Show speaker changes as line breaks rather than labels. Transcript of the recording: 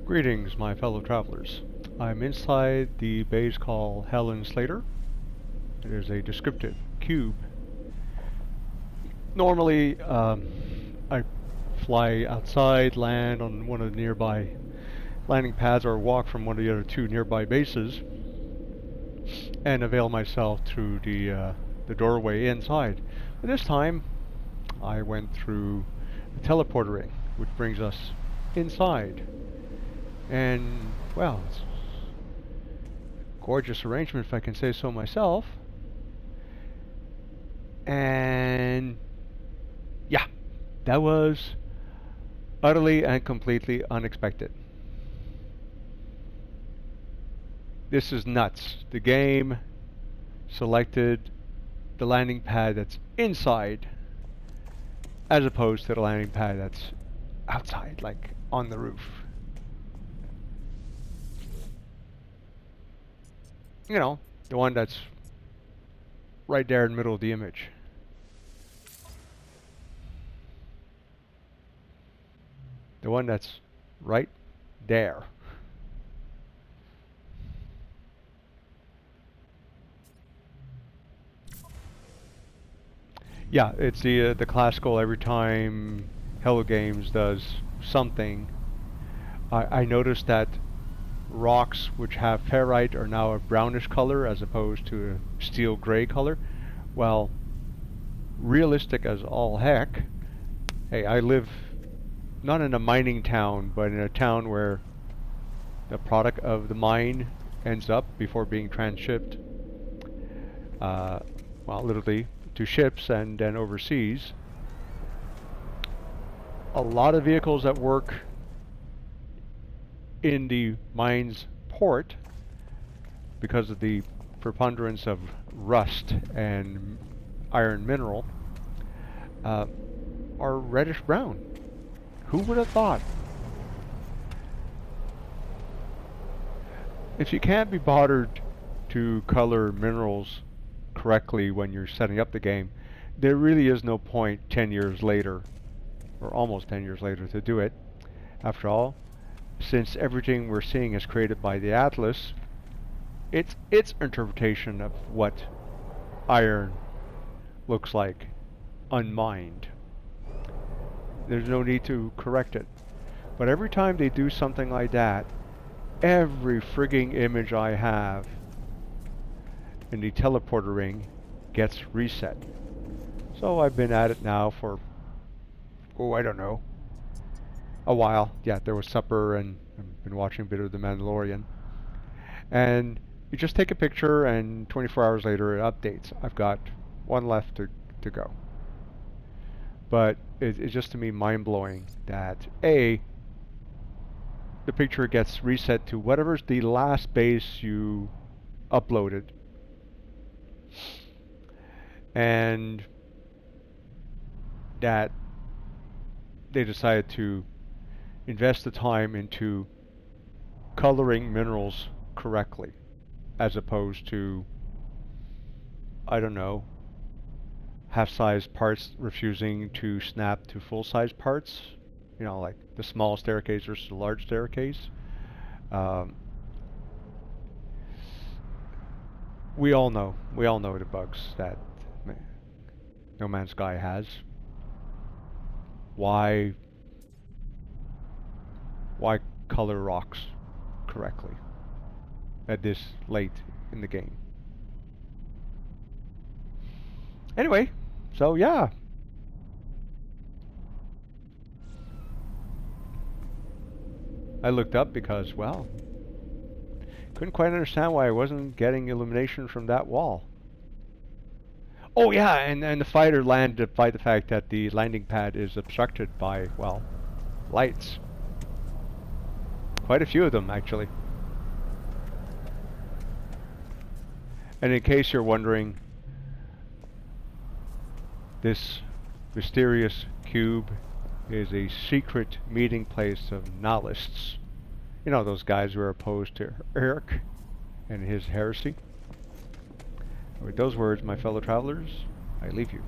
Greetings, my fellow travelers. I'm inside the base called Helen Slater. It is a descriptive cube. Normally, I fly outside, land on one of the nearby landing pads, or walk from one of the other two nearby bases, and avail myself through the doorway inside. But this time, I went through the teleporter ring, which brings us inside. And, well, it's a gorgeous arrangement, if I can say so myself. And, yeah, that was utterly and completely unexpected. This is nuts. The game selected the landing pad that's inside as opposed to the landing pad that's outside, like on the roof. You know, the one that's right there in the middle of the image. The one that's right there. Yeah, it's the classical every time Hello Games does something. I noticed that rocks which have ferrite are now a brownish color as opposed to a steel gray color. Well, realistic as all heck. Hey, I live not in a mining town, but in a town where the product of the mine ends up before being transshipped, well, literally to ships and then overseas. A lot of vehicles that work in the mine's port, because of the preponderance of rust and iron mineral, are reddish brown. Who would have thought? If you can't be bothered to color minerals correctly when you're setting up the game, there really is no point 10 years later, or almost 10 years later, to do it. After all, since everything we're seeing is created by the Atlas, it's its interpretation of what iron looks like unmined. There's no need to correct it. But every time they do something like that, every frigging image I have in the teleporter ring gets reset. So I've been at it now for, I don't know, a while. Yeah, there was supper and I've been watching a bit of The Mandalorian. And you just take a picture and 24 hours later it updates. I've got one left to go. But it's just to me mind-blowing that A, the picture gets reset to whatever's the last base you uploaded, and that they decided to invest the time into coloring minerals correctly, as opposed to, I don't know, half-size parts refusing to snap to full-size parts. You know, like the small staircase versus the large staircase. We all know the bugs that No Man's Sky has. Why color rocks correctly at this late in the game? Anyway, so yeah. I looked up because, well, couldn't quite understand why I wasn't getting illumination from that wall. Oh yeah, and the fighter landed by the fact that the landing pad is obstructed by, well, lights. Quite a few of them, actually. And in case you're wondering, this mysterious cube is a secret meeting place of nihilists. You know, those guys who are opposed to Eric and his heresy. With those words, my fellow travelers, I leave you.